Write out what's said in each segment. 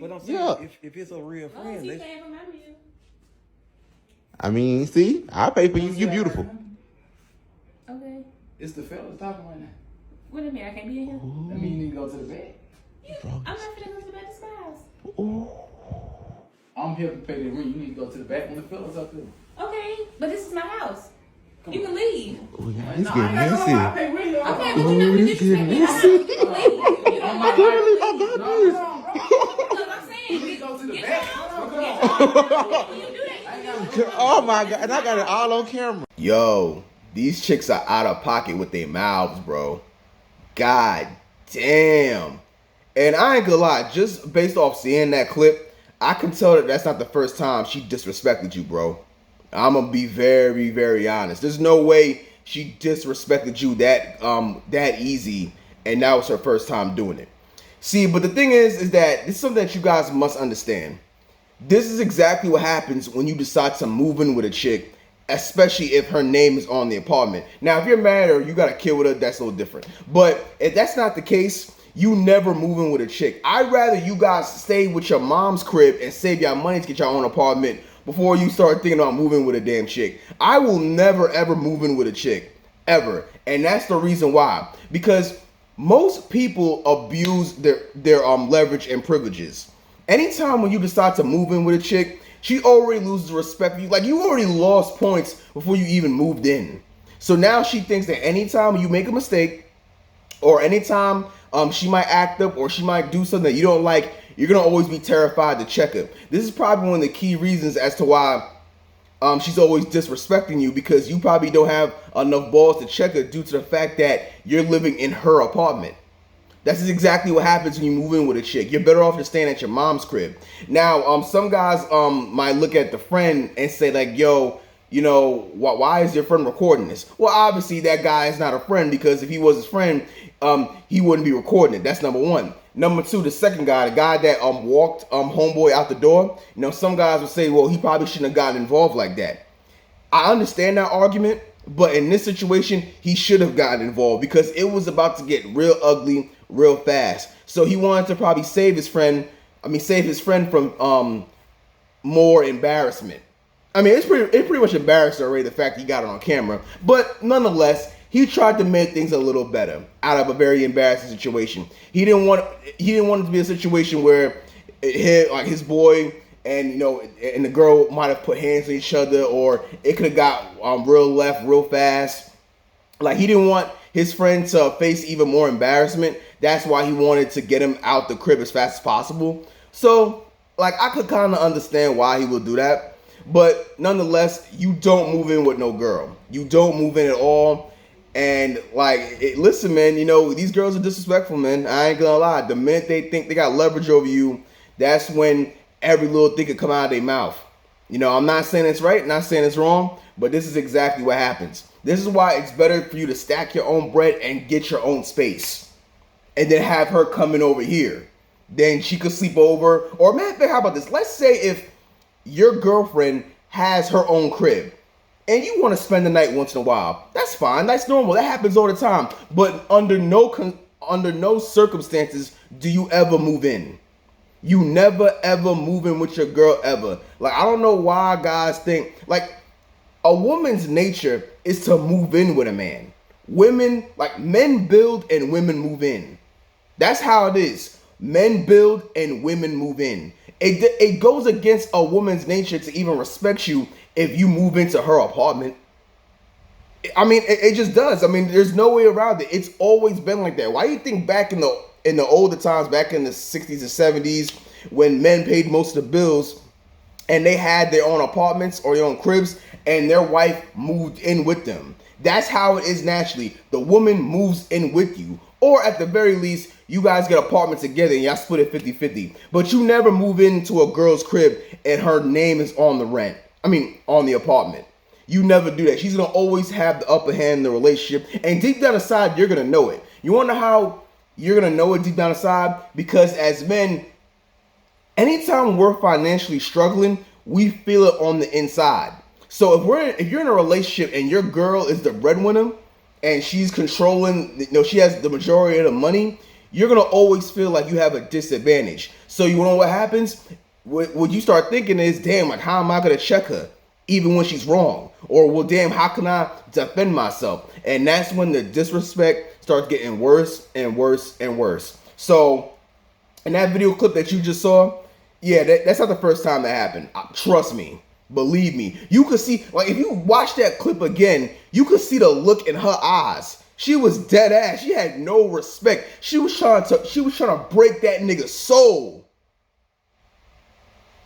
But I'm saying, if it's a real friend, he paying for my meal. I mean, see, I pay for you. You beautiful. Okay. It's the fellas talking right now. What do you mean? I can't be in here? That mean you need to go to the bed. I'm not finna go to the bed. This is my house. I'm here to pay the rent. You need to go to the back when the fellas up there. Okay, but this is my house. You can leave. Oh, yeah, he's getting messy. Okay, but you never disrespect me. You can leave. You don't want to leave. Look, I'm saying, You need to go to the get back. down. Come on. You do that. Oh my God, and I got it all on camera. Yo, these chicks are out of pocket with their mouths, bro. God damn. And I ain't gonna lie, just based off seeing that clip, I can tell that that's not the first time she disrespected you, bro. I'm gonna be very, very honest. There's no way she disrespected you that easy, and that was her first time doing it. See, but the thing is that this is something that you guys must understand. This is exactly what happens when you decide to move in with a chick, especially if her name is on the apartment. Now, if you're married or you got a kid with her, that's a little different. But if that's not the case, you never move in with a chick. I'd rather you guys stay with your mom's crib and save your money to get your own apartment before you start thinking about moving with a damn chick. I will never ever move in with a chick, ever. And that's the reason why. Because most people abuse their leverage and privileges. Anytime when you decide to move in with a chick, she already loses respect for you. Like, you already lost points before you even moved in. So now she thinks that anytime you make a mistake, or anytime she might act up, or she might do something that you don't like, you're gonna always be terrified to check her. This is probably one of the key reasons as to why she's always disrespecting you, because you probably don't have enough balls to check her due to the fact that you're living in her apartment. That's exactly what happens when you move in with a chick. You're better off just staying at your mom's crib. Now, some guys might look at the friend and say like, yo, you know, why is your friend recording this? Well, obviously that guy is not a friend, because if he was his friend, he wouldn't be recording it. That's number one. Number two, the second guy, the guy that walked homeboy out the door, you know, some guys would say, well, he probably shouldn't have gotten involved like that. I understand that argument, but in this situation, he should have gotten involved, because it was about to get real ugly real fast. So he wanted to probably save his friend from more embarrassment. I mean, it's pretty much embarrassing already, the fact he got it on camera. But nonetheless, he tried to make things a little better out of a very embarrassing situation. He didn't want it to be a situation where his boy and the girl might have put hands on each other, or it could have got real left real fast. Like, he didn't want his friend to face even more embarrassment. That's why he wanted to get him out the crib as fast as possible. So, like, I could kind of understand why he would do that. But nonetheless, you don't move in with no girl. You don't move in at all. And listen, man, these girls are disrespectful, man. I ain't gonna lie. The minute they think they got leverage over you, that's when every little thing could come out of their mouth. I'm not saying it's right, not saying it's wrong, but this is exactly what happens. This is why it's better for you to stack your own bread and get your own space, and then have her coming over here. Then she could sleep over. Or, man, how about this? Let's say if your girlfriend has her own crib and you want to spend the night once in a while, that's fine. That's normal. That happens all the time. But under no circumstances do you ever move in. You never ever move in with your girl ever. Like, I don't know why guys think, like, a woman's nature is to move in with a man. Men build and women move in. That's how it is. Men build and women move in. It goes against a woman's nature to even respect you if you move into her apartment. I mean, it just does. I mean, there's no way around it. It's always been like that. Why do you think back in the older times, back in the 60s and 70s, when men paid most of the bills and they had their own apartments or their own cribs, and their wife moved in with them? That's how it is naturally. The woman moves in with you. Or at the very least, you guys get apartments together and y'all split it 50-50. But you never move into a girl's crib and her name is on the rent. On the apartment. You never do that. She's going to always have the upper hand in the relationship. And deep down inside, you're going to know it. You want to know how you're going to know it deep down inside? Because as men, anytime we're financially struggling, we feel it on the inside. So if you're in a relationship and your girl is the breadwinner and she's controlling, she has the majority of the money, you're gonna always feel like you have a disadvantage. So you know what happens? What you start thinking is, damn, like how am I gonna check her even when she's wrong? Or well, damn, how can I defend myself? And that's when the disrespect starts getting worse and worse and worse. So in that video clip that you just saw, yeah, that's not the first time that happened. Trust me. Believe me. You could see, like, if you watch that clip again, you could see the look in her eyes. She was dead ass. She had no respect. She was trying to break that nigga's soul.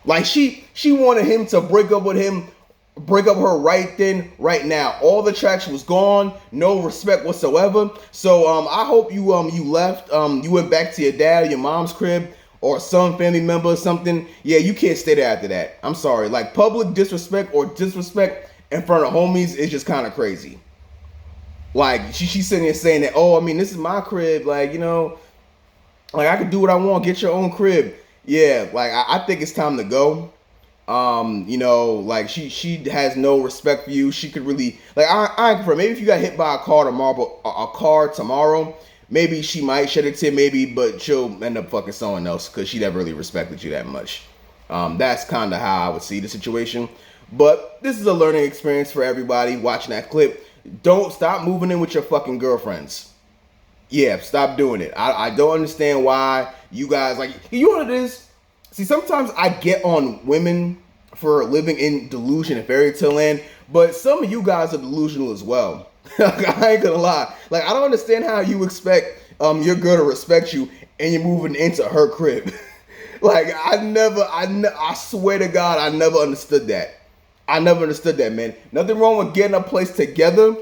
Like she wanted him to break up with him, break up her right then, right now. All the traction was gone, no respect whatsoever. So I hope you left. You went back to your dad, your mom's crib, or some family member or something. Yeah, you can't stay there after that. I'm sorry. Like public disrespect or disrespect in front of homies is just kind of crazy. Like she's sitting there saying that, oh, I mean, this is my crib. Like, you know, like I can do what I want. Get your own crib. Yeah, like I think it's time to go. You know, like she has no respect for you. She could really, like, I ain't for maybe if you got hit by a car tomorrow, maybe she might shed a tear, maybe, but she'll end up fucking someone else because she never really respected you that much. That's kind of how I would see the situation. But this is a learning experience for everybody watching that clip. Don't stop moving in with your fucking girlfriends. Yeah, stop doing it. I don't understand why you guys, like, you know what it is? See, sometimes I get on women for living in delusion and fairy tale land, but some of you guys are delusional as well. I ain't gonna lie. Like, I don't understand how you expect your girl to respect you and you're moving into her crib. Like, I swear to God, I never understood that. I never understood that, man. Nothing wrong with getting a place together,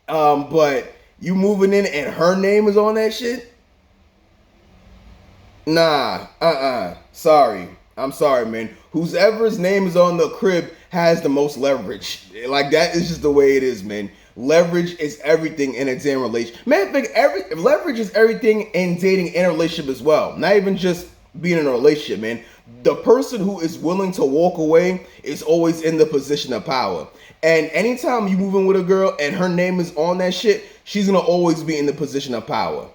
but you moving in and her name is on that shit? Nah, sorry. I'm sorry, man. Whoever's name is on the crib has the most leverage. Like, that is just the way it is, man. Leverage is everything in a damn relationship. Man, leverage is everything in dating and a relationship as well. Not even just being in a relationship, man. The person who is willing to walk away is always in the position of power. And anytime you move in with a girl and her name is on that shit, she's gonna always be in the position of power.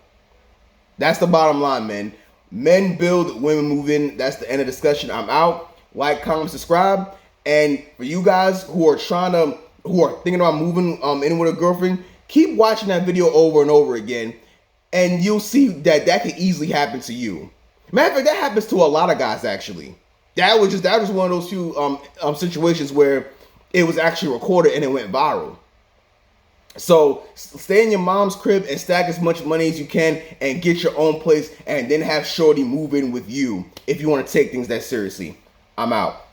That's the bottom line, man. Men build, women move in. That's the end of the discussion. I'm out. Like, comment, subscribe. And for you guys who are thinking about moving in with a girlfriend, keep watching that video over and over again, and you'll see that could easily happen to you. Matter of fact, that happens to a lot of guys, actually. That was just one of those few situations where it was actually recorded and it went viral. So stay in your mom's crib and stack as much money as you can and get your own place, and then have shorty move in with you if you want to take things that seriously. I'm out.